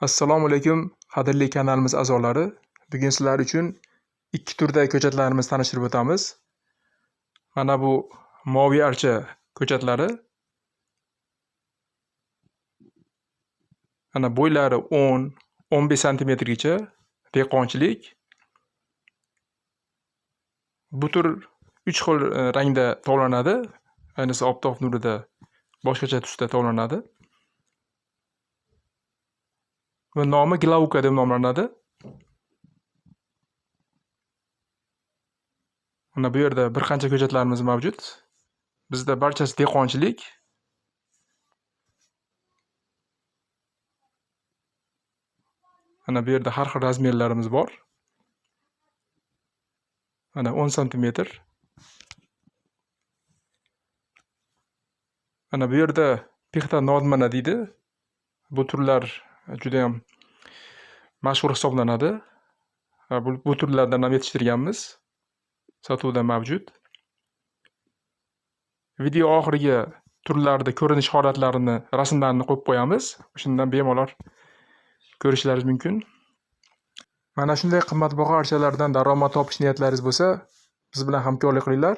Assalomu alaykum, qadrli kanalimiz a'zolari. Bugun sizlar uchun ikki turdagi ko'chatlarimizni tanishtirib o'tamiz. Mana bu moviy archa ko'chatlari. Mana bo'ylari 10-15 santimetrgacha dehqonchilik. Bu tur 3 xil rangda tovlanadi. Ayniqsa oftob nurida boshqacha tusda tovlanadi. Va nomi Glauka deb nomlanadi. Mana bu yerda bir qancha ko'chatlarimiz mavjud. Bizda barchasi dehqonchilik. Mana bu yerda har xil razmerlarimiz bor. Mana 10 santimetr. Mana bu yerda pixta nodmana deydi. Bu turlar juda ham mashhur hisoblanadi. Bu turlardan ham yetishtirganmiz. Sotuvda mavjud. Video oxiriga turlarda ko'rinish holatlarini, rasmlarini qo'yib qo'yamiz. Shundan bemalol ko'rishlaringiz mumkin. Mana shunday qimmatbaho archalardan daromad topish niyatlaringiz bo'lsa, biz bilan hamkorlik qilinglar.